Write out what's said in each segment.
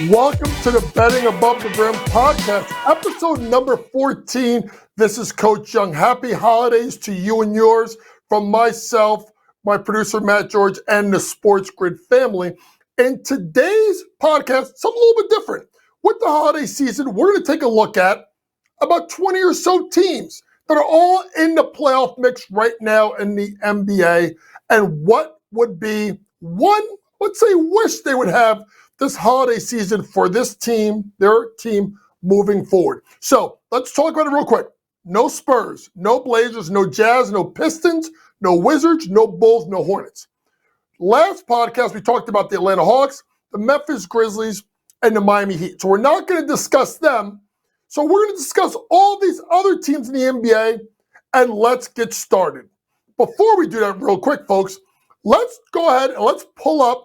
Welcome to the Betting Above the Rim podcast, episode number 14. This is Coach Young. Happy holidays to you and yours from myself, my producer Matt George, and the SportsGrid family. In today's podcast, something a little bit different. With the holiday season, we're going to take a look at about 20 or so teams that are all in the playoff mix right now in the NBA, and what would be one, let's say, wish they would have this holiday season for this team, their team, moving forward. So let's talk about it real quick. No Spurs, no Blazers, no Jazz, no Pistons, no Wizards, no Bulls, no Hornets. Last podcast, we talked about the Atlanta Hawks, the Memphis Grizzlies, and the Miami Heat. So we're not going to discuss them. So we're going to discuss all these other teams in the NBA, and let's get started. Before we do that real quick, folks, let's go ahead and let's pull up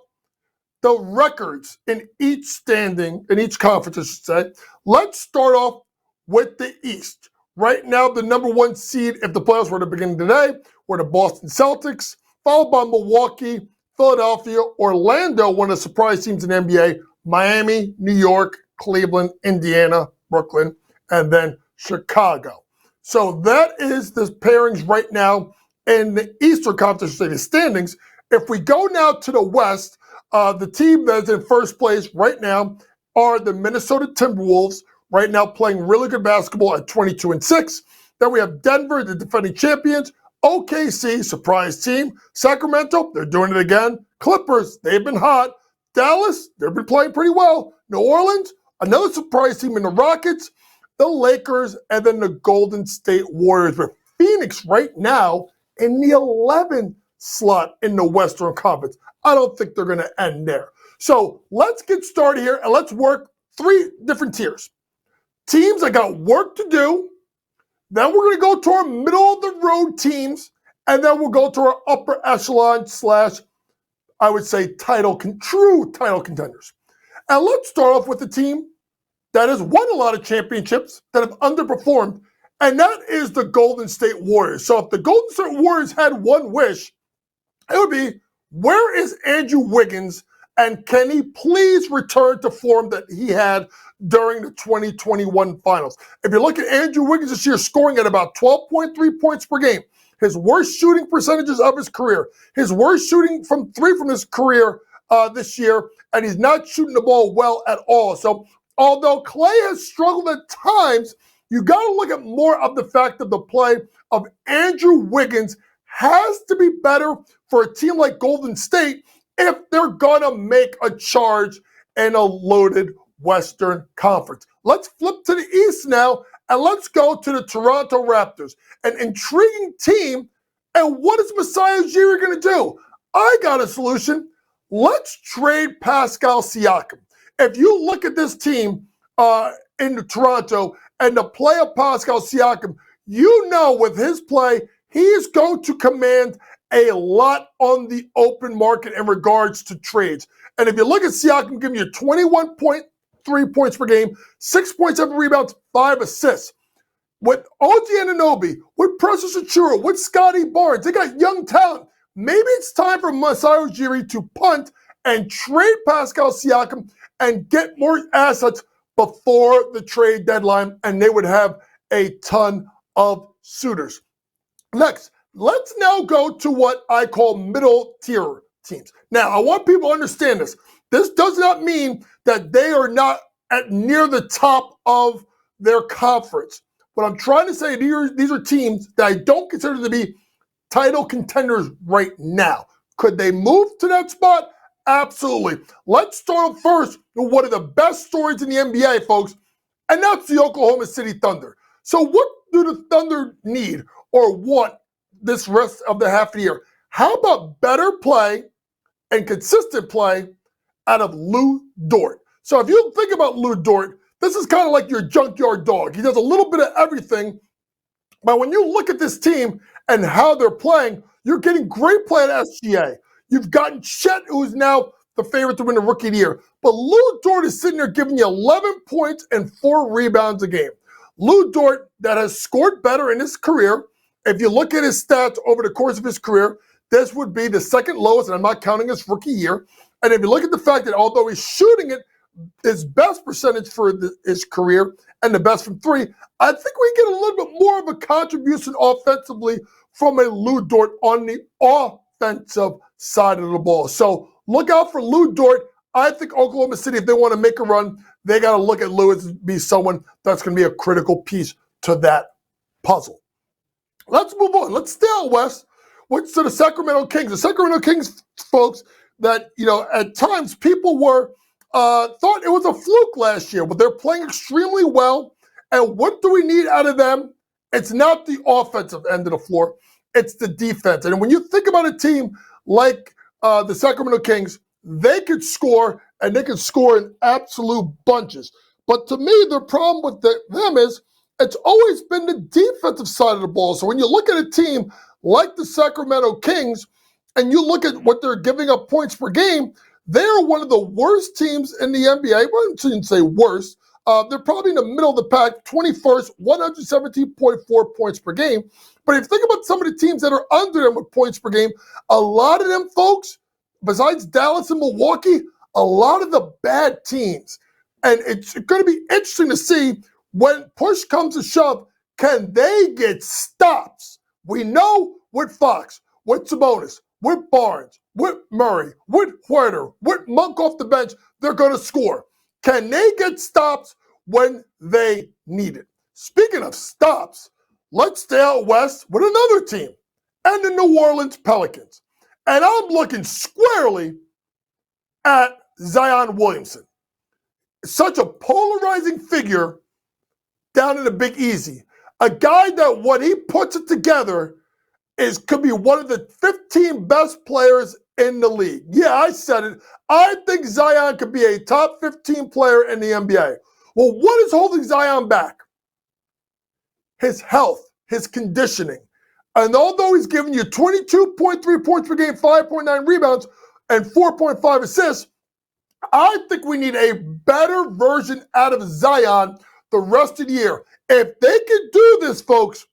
the records in each standing, in each conference, I should say. Let's start off with the East. Right now, the number one seed, if the playoffs were to begin today, were the Boston Celtics, followed by Milwaukee, Philadelphia, Orlando, one of the surprise teams in the NBA, Miami, New York, Cleveland, Indiana, Brooklyn, and then Chicago. So that is the pairings right now in the Eastern Conference, the standings. If we go now to the West, the team that's in first place right now are the Minnesota Timberwolves, right now playing really good basketball at 22-6. Then we have Denver, the defending champions. OKC, surprise team. Sacramento, they're doing it again. Clippers, they've been hot. Dallas, they've been playing pretty well. New Orleans, another surprise team in the Rockets. The Lakers, and then the Golden State Warriors. With Phoenix right now in the 11th slot in the Western Conference. I don't think they're going to end there. So let's get started here and let's work three different tiers. Teams that got work to do. Then we're going to go to our middle of the road teams. And then we'll go to our upper echelon / I would say true title contenders. And let's start off with the team that has won a lot of championships that have underperformed. And that is the Golden State Warriors. So if the Golden State Warriors had one wish, it would be, where is Andrew Wiggins, and can he please return to form that he had during the 2021 finals? If you look at Andrew Wiggins this year, scoring at about 12.3 points per game, his worst shooting percentages of his career, his worst shooting from three from his career this year, and he's not shooting the ball well at all. So although Clay has struggled at times, you got to look at more of the fact of the play of Andrew Wiggins has to be better for a team like Golden State if they're going to make a charge in a loaded Western Conference. Let's flip to the East now, and let's go to the Toronto Raptors, an intriguing team. And what is Masai Ujiri going to do? I got a solution. Let's trade Pascal Siakam. If you look at this team in Toronto and the play of Pascal Siakam, you know with his play, he is going to command a lot on the open market in regards to trades. And if you look at Siakam giving you 21.3 points per game, 6.7 rebounds, 5 assists. With OG Anunoby, with Precious Achiuwa, with Scotty Barnes, they got young talent. Maybe it's time for Masai Ujiri to punt and trade Pascal Siakam and get more assets before the trade deadline, and they would have a ton of suitors. Next, let's now go to what I call middle tier teams. Now, I want people to understand this. This does not mean that they are not at near the top of their conference. What I'm trying to say, these are teams that I don't consider to be title contenders right now. Could they move to that spot? Absolutely. Let's start off first with one of the best stories in the NBA, folks, and that's the Oklahoma City Thunder. So what do the Thunder need or want this rest of the half of the year? How about better play and consistent play out of Lou Dort? So if you think about Lou Dort, this is kind of like your junkyard dog. He does a little bit of everything. But when you look at this team and how they're playing, you're getting great play at SGA. You've gotten Chet, who's now the favorite to win the Rookie of the Year. But Lou Dort is sitting there giving you 11 points and 4 rebounds a game. Lou Dort, that has scored better in his career. If you look at his stats over the course of his career, this would be the second lowest, and I'm not counting his rookie year. And if you look at the fact that although he's shooting it his best percentage for his career and the best from three, I think we get a little bit more of a contribution offensively from a Lou Dort on the offensive side of the ball. So look out for Lou Dort. I think Oklahoma City, if they want to make a run, they got to look at Lou as be someone that's going to be a critical piece to that puzzle. Let's move on. Let's stay out west. What's to the Sacramento Kings? The Sacramento Kings, folks, that, at times people were thought it was a fluke last year, but they're playing extremely well. And what do we need out of them? It's not the offensive end of the floor. It's the defense. And when you think about a team like the Sacramento Kings, they could score, and they could score in absolute bunches. But to me, the problem with them is it's always been the defensive side of the ball. So when you look at a team like the Sacramento Kings, and you look at what they're giving up points per game, they're one of the worst teams in the NBA. I wouldn't say worst. They're probably in the middle of the pack, 21st, 117.4 points per game. But if you think about some of the teams that are under them with points per game, a lot of them, folks, besides Dallas and Milwaukee, a lot of the bad teams. And it's going to be interesting to see when push comes to shove, can they get stops? We know with Fox, with Sabonis, with Barnes, with Murray, with Huerter, with Monk off the bench, they're going to score. Can they get stops when they need it? Speaking of stops, let's stay out west with another team, and the New Orleans Pelicans. And I'm looking squarely at Zion Williamson. Such a polarizing figure down in the Big Easy. A guy that when he puts it together could be one of the 15 best players in the league. Yeah, I said it. I think Zion could be a top 15 player in the NBA. Well, what is holding Zion back? His health, his conditioning. And although he's giving you 22.3 points per game, 5.9 rebounds, and 4.5 assists, I think we need a better version out of Zion the rest of the year. If they can do this, folks,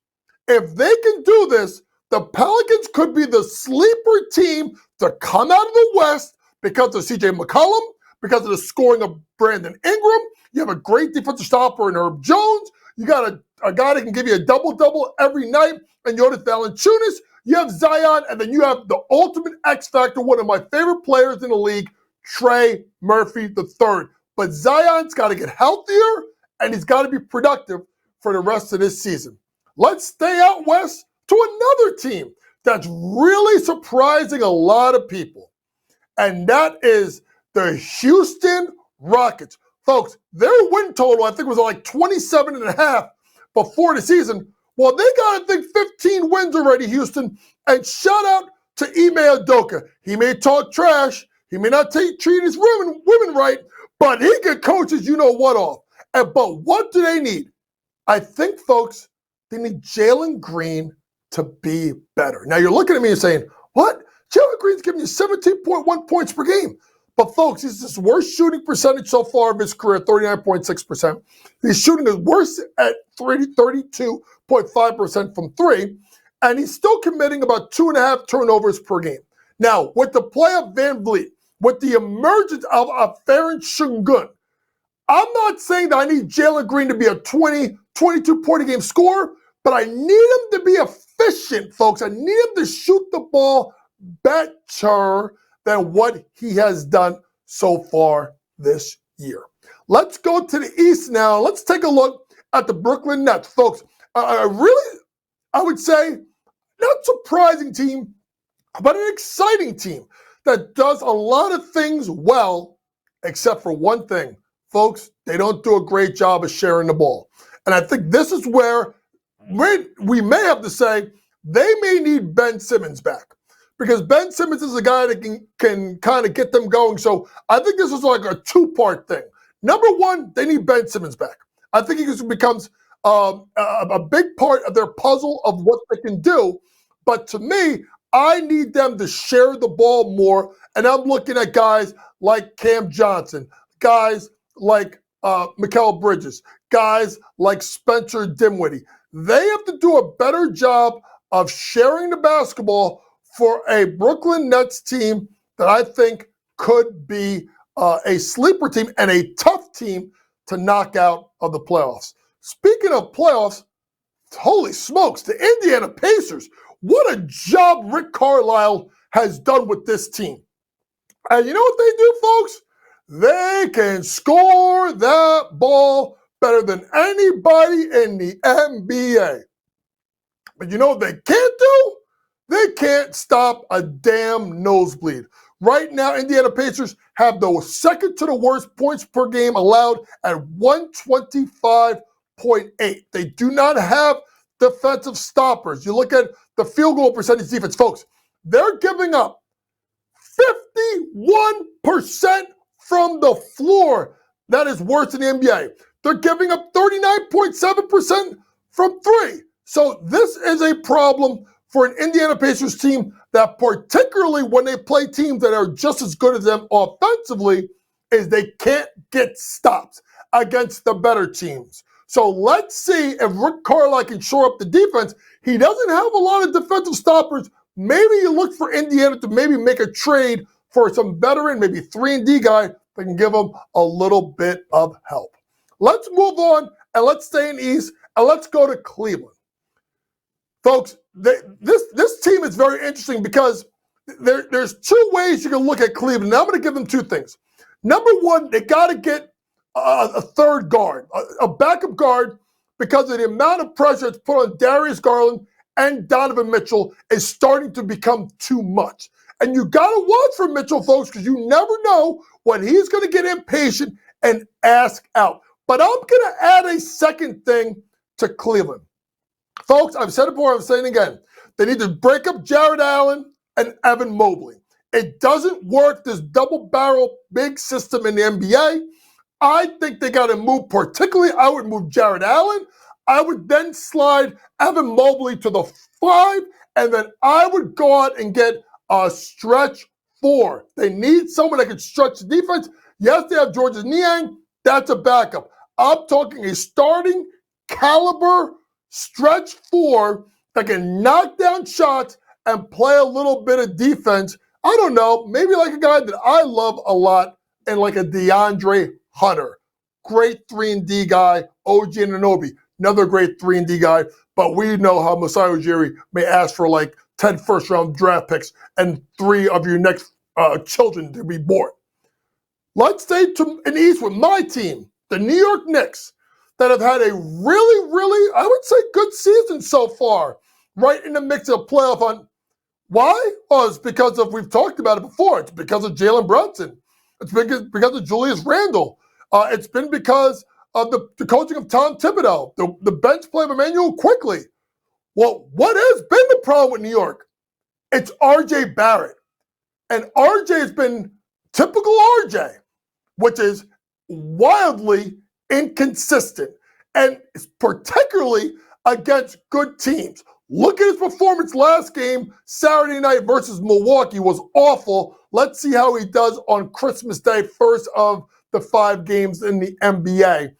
if they can do this, the Pelicans could be the sleeper team to come out of the West because of C.J. McCollum, because of the scoring of Brandon Ingram. You have a great defensive stopper in Herb Jones. You got a guy that can give you a double-double every night, and Jonas Valanciunas. You have Zion, and then you have the ultimate X factor, one of my favorite players in the league, Trey Murphy III. But Zion's got to get healthier, and he's got to be productive for the rest of this season. Let's stay out west to another team that's really surprising a lot of people, and that is the Houston Rockets. Folks, their win total, I think, was like 27.5 before the season. Well, they got, I think, 15 wins already, Houston. And shout out to Ime Udoka. He may talk trash. He may not treat his women right, but he can coach his you-know-what off. But what do they need? I think, folks, they need Jalen Green to be better. Now, you're looking at me and saying, what? Jalen Green's giving you 17.1 points per game. But, folks, he's his worst shooting percentage so far of his career, 39.6%. He's shooting his worst at 32.5% from three, and he's still committing about 2.5 turnovers per game. Now, with the play of Van Vliet, with the emergence of Farron Şengün, I'm not saying that I need Jalen Green to be a 20, 22-point-a-game scorer, but I need him to be efficient, folks. I need him to shoot the ball better than what he has done so far this year. Let's go to the East now. Let's take a look at the Brooklyn Nets. Folks, I would say, not surprising team, but an exciting team that does a lot of things well, except for one thing. Folks, they don't do a great job of sharing the ball. And I think this is where we may have to say they may need Ben Simmons back. Because Ben Simmons is a guy that can kind of get them going. So I think this is like a two-part thing. Number one, they need Ben Simmons back. I think he becomes a big part of their puzzle of what they can do. But to me, I need them to share the ball more. And I'm looking at guys like Cam Johnson, guys like Mikal Bridges, guys like Spencer Dinwiddie. They have to do a better job of sharing the basketball for a Brooklyn Nets team that I think could be a sleeper team and a tough team to knock out of the playoffs. Speaking of playoffs, holy smokes, the Indiana Pacers. What a job Rick Carlisle has done with this team. And you know what they do, folks? They can score that ball better than anybody in the NBA. But you know what they can't do? They can't stop a damn nosebleed. Right now, Indiana Pacers have the second to the worst points per game allowed at 125.8. They do not have defensive stoppers. You look at the field goal percentage defense, folks, they're giving up 51% from the floor. That is worse than the NBA. They're giving up 39.7% from three. So this is a problem for an Indiana Pacers team that, particularly when they play teams that are just as good as them offensively, is they can't get stops against the better teams. So let's see if Rick Carlisle can shore up the defense. He doesn't have a lot of defensive stoppers. Maybe you look for Indiana to maybe make a trade for some veteran, maybe 3-and-D guy that can give them a little bit of help. Let's move on and let's stay in the East and let's go to Cleveland. Folks, this team is very interesting because there's two ways you can look at Cleveland. Now I'm going to give them two things. Number one, they got to get a third guard, a backup guard, because of the amount of pressure that's put on Darius Garland and Donovan Mitchell is starting to become too much. And you got to watch for Mitchell, folks, because you never know when he's going to get impatient and ask out. But I'm going to add a second thing to Cleveland. Folks, I've said it before, I'm saying it again. They need to break up Jared Allen and Evan Mobley. It doesn't work, this double-barrel big system in the NBA. I think they got to move, particularly, I would move Jared Allen. I would then slide Evan Mobley to the 5, and then I would go out and get a stretch 4. They need someone that can stretch the defense. Yes, they have Georges Niang. That's a backup. I'm talking a starting caliber stretch 4 that can knock down shots and play a little bit of defense. I don't know, maybe like a guy that I love a lot and like a DeAndre Hunter. Great 3-and-D guy. OG Anunoby, another great 3-and-D guy. But we know how Masai Ujiri may ask for like 10 first-round draft picks and 3 of your next children to be born. Let's stay in the East with my team, the New York Knicks, that have had a really, I would say, good season so far, right in the mix of playoff on. Why? Well, it's because of, we've talked about it before, it's because of Jalen Brunson. It's been because of Julius Randle. It's been because of the coaching of Tom Thibodeau, the bench play of Emmanuel Quickley. Well, what has been the problem with New York? It's R.J. Barrett. And R.J. has been typical R.J., which is wildly inconsistent, and particularly against good teams. Look at his performance last game, Saturday night versus Milwaukee, was awful. Let's see how he does on Christmas Day, first of the 5 games in the NBA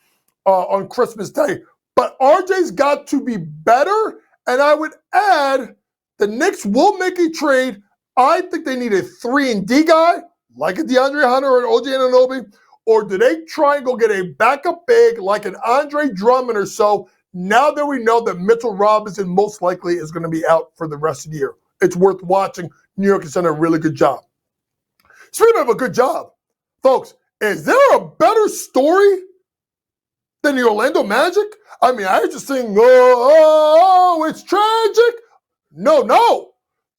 on Christmas Day. But RJ's got to be better, and I would add the Knicks will make a trade. I think they need a 3-and-D guy, like a DeAndre Hunter or an OG Anunoby, or do they try and go get a backup big like an Andre Drummond or so, now that we know that Mitchell Robinson most likely is going to be out for the rest of the year? It's worth watching. New York has done a really good job. Speaking of a good job, folks, is there a better story than the Orlando Magic? I mean, I was just saying, oh, it's tragic. No.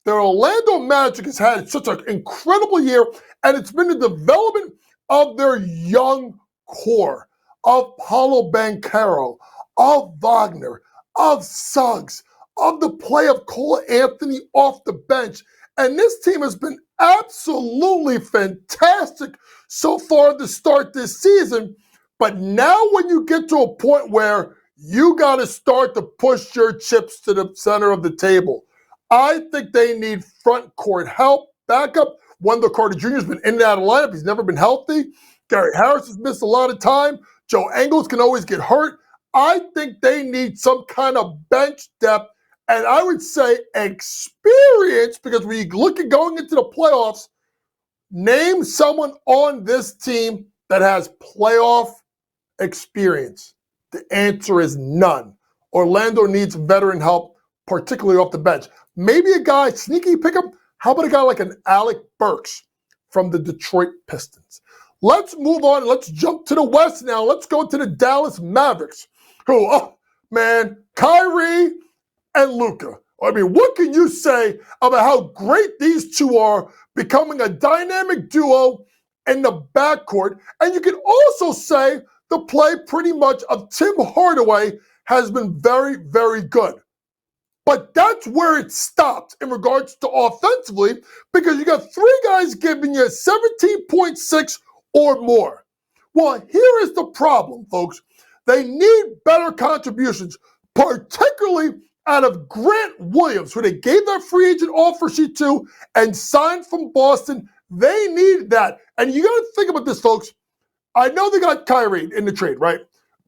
The Orlando Magic has had such an incredible year, and it's been the development of their young core, of Paulo Banchero, of Wagner, of Suggs, of the play of Cole Anthony off the bench. And this team has been absolutely fantastic so far to start this season. But now when you get to a point where you got to start to push your chips to the center of the table, I think they need front court help, backup. Wendell Carter Jr. has been in and out of the lineup. He's never been healthy. Gary Harris has missed a lot of time. Joe Ingles can always get hurt. I think they need some kind of bench depth, and I would say experience, because when you look at going into the playoffs, Name someone on this team that has playoff experience. The answer is none. Orlando needs veteran help, particularly off the bench. Maybe a guy, sneaky pickup. How about a guy like an Alec Burks from the Detroit Pistons? Let's move on. Let's jump to the West now. Let's go to the Dallas Mavericks, who, oh man, Kyrie and Luka. I mean, what can you say about how great these two are, becoming a dynamic duo in the backcourt? And you can also say the play pretty much of Tim Hardaway has been very, very good. But that's where it stopped in regards to offensively, because you got three guys giving you 17.6 or more. Well, here is the problem, folks. They need better contributions, particularly out of Grant Williams, who they gave that free agent offer sheet to and signed from Boston. They need that. And you got to think about this, folks. I know they got Kyrie in the trade, right?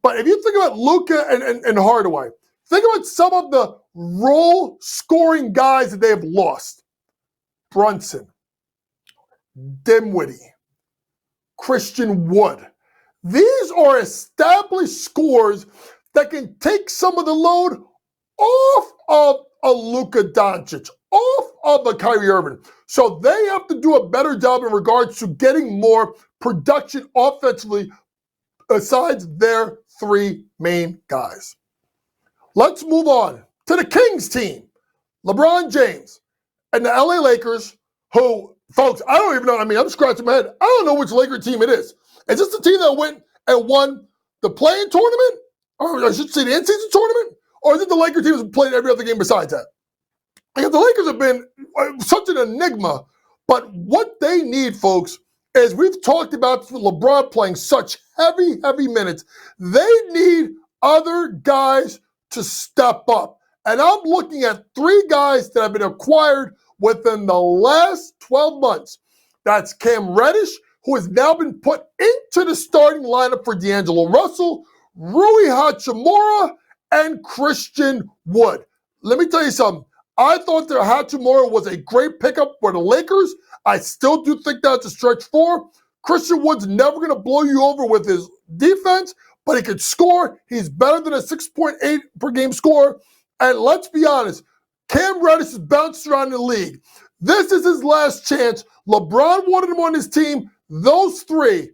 But if you think about Luka and Hardaway, think about some of the role-scoring guys that they have lost. Brunson, Dinwiddie, Christian Wood. These are established scorers that can take some of the load off of a Luka Doncic, off of a Kyrie Irving. So they have to do a better job in regards to getting more production offensively besides their three main guys. Let's move on to the Kings team. LeBron James and the LA Lakers, who, folks, I don't even know. I mean, I'm scratching my head. I don't know which Laker team it is. Is this the team that went and won the play-in tournament? Or I should say the in-season tournament? Or is it the Laker team that's played every other game besides that? Because the Lakers have been such an enigma. But what they need, folks, is we've talked about LeBron playing such heavy minutes. They need other guys to step up. And I'm looking at three guys that have been acquired within the last 12 months. That's Cam Reddish, who has now been put into the starting lineup for D'Angelo Russell, Rui Hachimura, and Christian Wood. Let me tell you something. I thought that Hachimura was a great pickup for the Lakers. I still do think that's a stretch four. Christian Wood's never going to blow you over with his defense, but he can score. He's better than a 6.8 per game scorer. And let's be honest, Cam Reddish is bounced around the league. This is his last chance. LeBron wanted him on his team. Those three,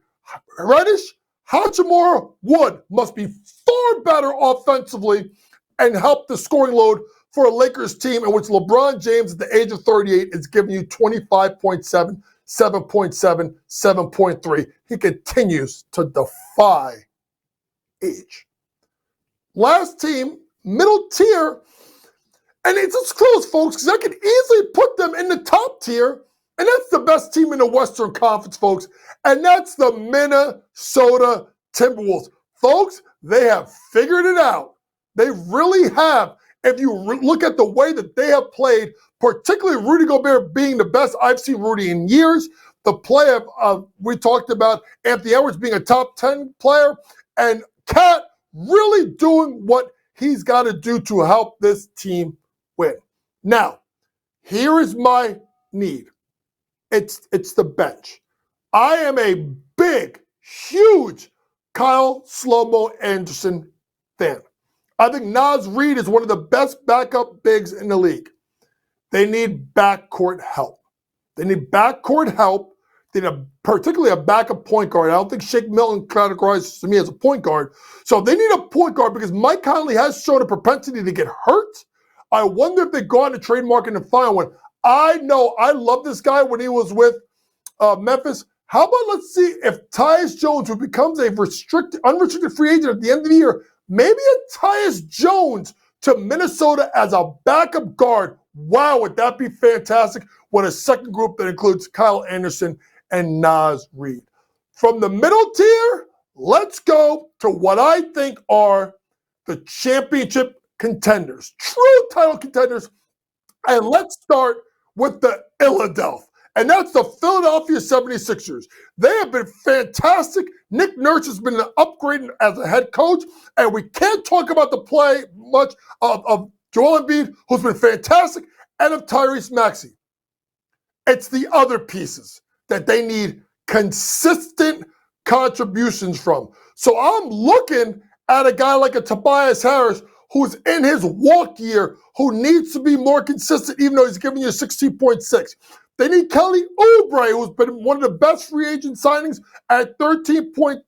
Reddish, Hachimura, Wood, must be far better offensively and help the scoring load for a Lakers team in which LeBron James at the age of 38 is giving you 25.7, 7.7, 7.3. He continues to defy age. Last team, middle tier, and it's close, folks, because I could easily put them in the top tier, and that's the best team in the Western Conference, folks, and that's the Minnesota Timberwolves. Folks, they have figured it out. They really have. If you look at the way that they have played, particularly Rudy Gobert being the best I've seen Rudy in years, the play of we talked about Anthony Edwards being a top 10 player, and Cat really doing what he's got to do to help this team win. Now, here is my need. It's the bench. I am a big, huge Kyle Slow-Mo Anderson fan. I think Naz Reid is one of the best backup bigs in the league. They need backcourt help. They need backcourt help. They need particularly a backup point guard. I don't think Shake Milton categorizes to me as a point guard. So they need a point guard because Mike Conley has shown a propensity to get hurt. I wonder if they go on the trade market and find one. I know I love this guy when he was with Memphis. How about let's see if Tyus Jones, who becomes a unrestricted free agent at the end of the year, maybe a Tyus Jones to Minnesota as a backup guard. Wow, would that be fantastic? With a second group that includes Kyle Anderson and Naz Reid. From the middle tier, let's go to what I think are the championship contenders, true title contenders. And let's start with the Philadelphia. And that's the Philadelphia 76ers. They have been fantastic. Nick Nurse has been an upgrade as a head coach. And we can't talk about the play much of Joel Embiid, who's been fantastic, and of Tyrese Maxey. It's the other pieces that they need consistent contributions from. So I'm looking at a guy like a Tobias Harris who's in his walk year, who needs to be more consistent, even though he's giving you 16.6. They need Kelly Oubre, who's been one of the best free agent signings at 13.3.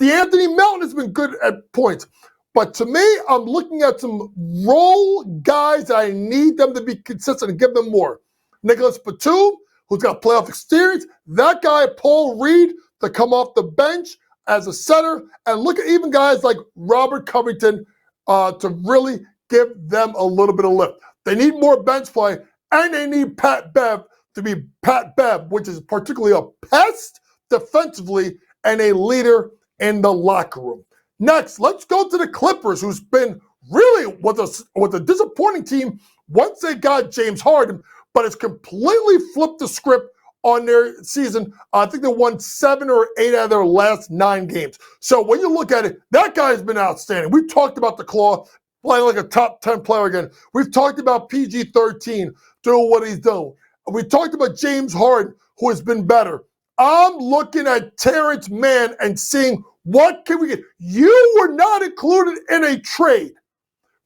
DeAnthony Melton has been good at points. But to me, I'm looking at some role guys that I need them to be consistent and give them more. Nicholas Batum, who's got playoff experience. That guy, Paul Reed, to come off the bench as a center. And look at even guys like Robert Covington to really give them a little bit of lift. They need more bench play, and they need Pat Bev to be Pat Bev, which is particularly a pest defensively and a leader in the locker room. Next, let's go to the Clippers, who's been really was a disappointing team once they got James Harden, but it's completely flipped the script on their season. I think they won 7 or 8 out of their last 9 games. So when you look at it, that guy's been outstanding. We've talked about the Claw playing like a top 10 player again. We've talked about PG-13 doing what he's doing. We talked about James Harden, who has been better. I'm looking at Terrence Mann and seeing what can we get. You were not included in a trade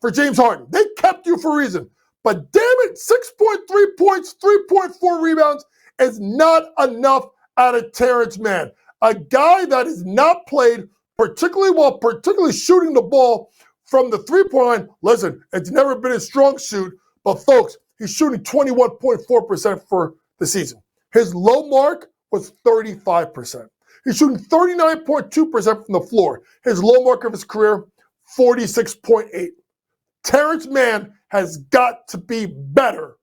for James Harden. They kept you for a reason. But damn it, 6.3 points, 3.4 rebounds is not enough out of Terrence Mann. A guy that has not played particularly well, particularly shooting the ball from the three-point line. Listen, it's never been his strong suit, but folks, he's shooting 21.4% for the season. His low mark was 35%. He's shooting 39.2% from the floor. His low mark of his career, 46.8. Terrence Mann has got to be better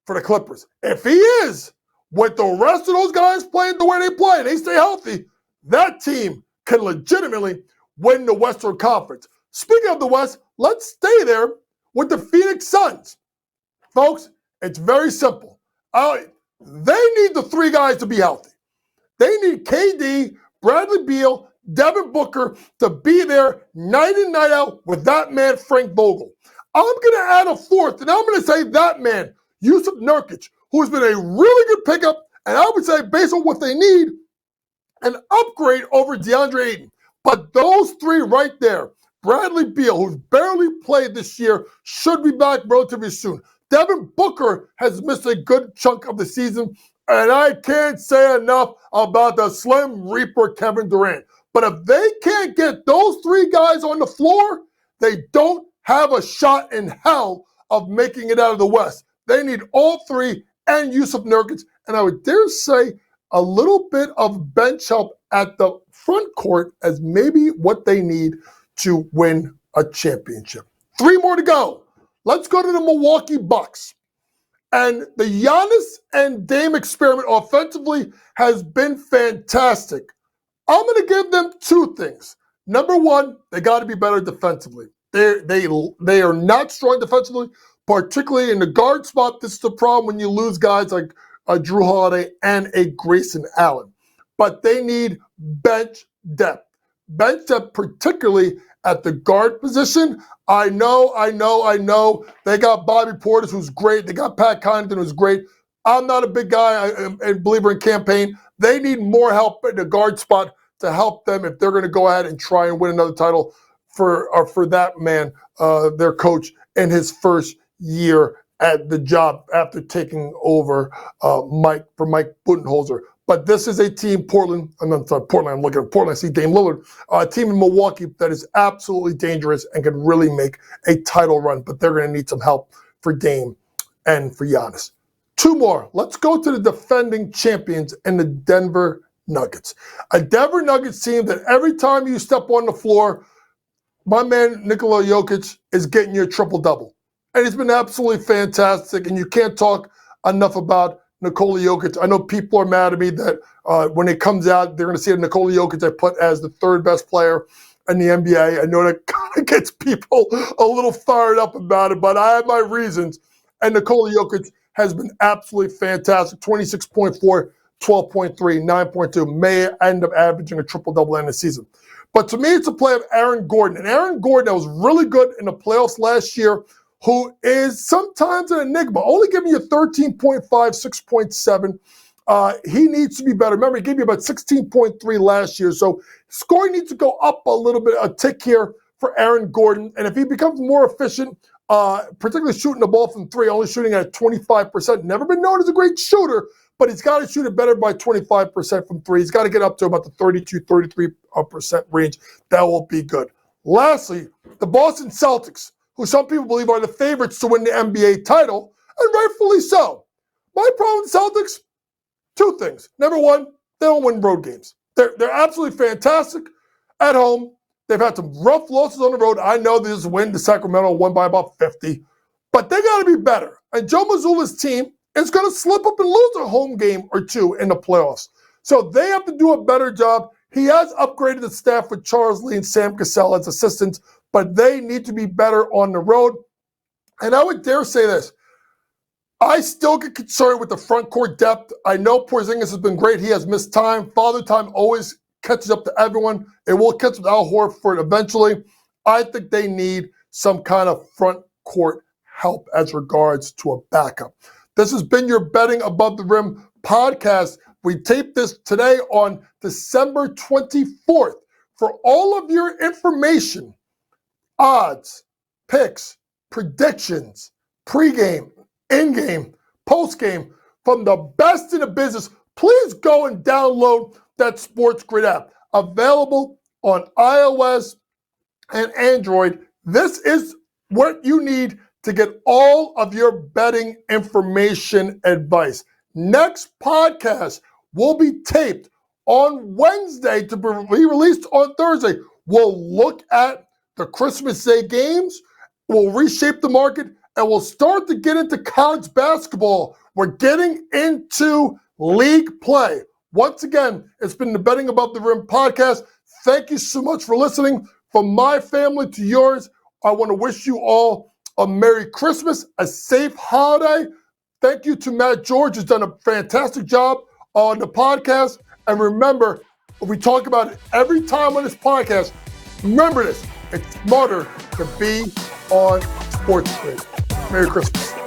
for the Clippers. If he is, with the rest of those guys playing the way they play and they stay healthy, that team can legitimately win the Western Conference. Speaking of the West, let's stay there with the Phoenix Suns. Folks, it's very simple. They need the 3 guys to be healthy. They need KD, Bradley Beal, Devin Booker to be there night in, night out with that man, Frank Vogel. I'm going to add a 4th, and I'm going to say that man, Yusuf Nurkic, who has been a really good pickup, and I would say, based on what they need, an upgrade over DeAndre Ayton. But those 3 right there, Bradley Beal, who's barely played this year, should be back relatively soon. Devin Booker has missed a good chunk of the season, and I can't say enough about the Slim Reaper Kevin Durant. But if they can't get those 3 guys on the floor, they don't have a shot in hell of making it out of the West. They need all 3 and Yusuf Nurkic, and I would dare say a little bit of bench help at the front court as maybe what they need to win a championship. 3 more to go. Let's go to the Milwaukee Bucks. And the Giannis and Dame experiment offensively has been fantastic. I'm going to give them 2 things. Number 1, they got to be better defensively. They are not strong defensively, particularly in the guard spot. This is the problem when you lose guys like Drew Holiday and a Grayson Allen. But they need bench depth. Bench depth, particularly at the guard position. I know. They got Bobby Portis, who's great. They got Pat Connaughton, who's great. I'm not a big guy and believer in campaign. They need more help in the guard spot to help them if they're going to go ahead and try and win another title for that man, their coach, in his first year at the job after taking over Mike Budenholzer. But this is a team, Portland, I'm looking at Portland, I see Dame Lillard, a team in Milwaukee that is absolutely dangerous and can really make a title run, but they're going to need some help for Dame and for Giannis. 2 more. Let's go to the defending champions and the Denver Nuggets. A Denver Nuggets team that every time you step on the floor, my man Nikola Jokic is getting you a triple-double. And it's been absolutely fantastic, and you can't talk enough about Nikola Jokic. I know people are mad at me that when it comes out, they're going to see Nikola Jokic I put as the 3rd best player in the NBA. I know that kind of gets people a little fired up about it, but I have my reasons. And Nikola Jokic has been absolutely fantastic. 26.4, 12.3, 9.2, may end up averaging a triple-double in the season. But to me, it's a play of Aaron Gordon. And Aaron Gordon, that was really good in the playoffs last year, who is sometimes an enigma, only giving you 13.5, 6.7 He needs to be better. Remember, he gave you about 16.3 last year, so scoring needs to go up a little bit, a tick here for Aaron Gordon. And if he becomes more efficient, particularly shooting the ball from three, only shooting at 25%, never been known as a great shooter, but he's got to shoot it better by 25% from three. He's got to get up to about the 32, 33% range. That will be good. Lastly, the Boston Celtics, who some people believe are the favorites to win the NBA title, and rightfully so. My problem with Celtics, two things. Number one, they don't win road games. They're absolutely fantastic at home. They've had some rough losses on the road. I know this win, the Sacramento won by about 50, but they got to be better. And Joe Mazzulla's team is going to slip up and lose a home game or two in the playoffs. So they have to do a better job. He has upgraded the staff with Charles Lee and Sam Cassell as assistants, but they need to be better on the road. And I would dare say this. I still get concerned with the front court depth. I know Porzingis has been great. He has missed time. Father time always catches up to everyone. It will catch up with Al Horford eventually. I think they need some kind of front court help as regards to a backup. This has been your Betting Above the Rim podcast. We taped this today on December 24th. For all of your information, odds, picks, predictions, pregame, in-game, post-game, from the best in the business, please go and download that SportsGrid app. Available on iOS and Android. This is what you need to get all of your betting information advice. Next podcast will be taped on Wednesday to be released on Thursday. We'll look at the Christmas Day games. We'll reshape the market, and we'll start to get into college basketball. We're getting into league play. Once again, it's been the Betting Above the Rim podcast. Thank you so much for listening. From my family to yours, I want to wish you all a Merry Christmas, a safe holiday. Thank you to Matt George, who's done a fantastic job on the podcast. And remember, we talk about it every time on this podcast. Remember this, it's smarter to be on SportsGrid. Merry Christmas.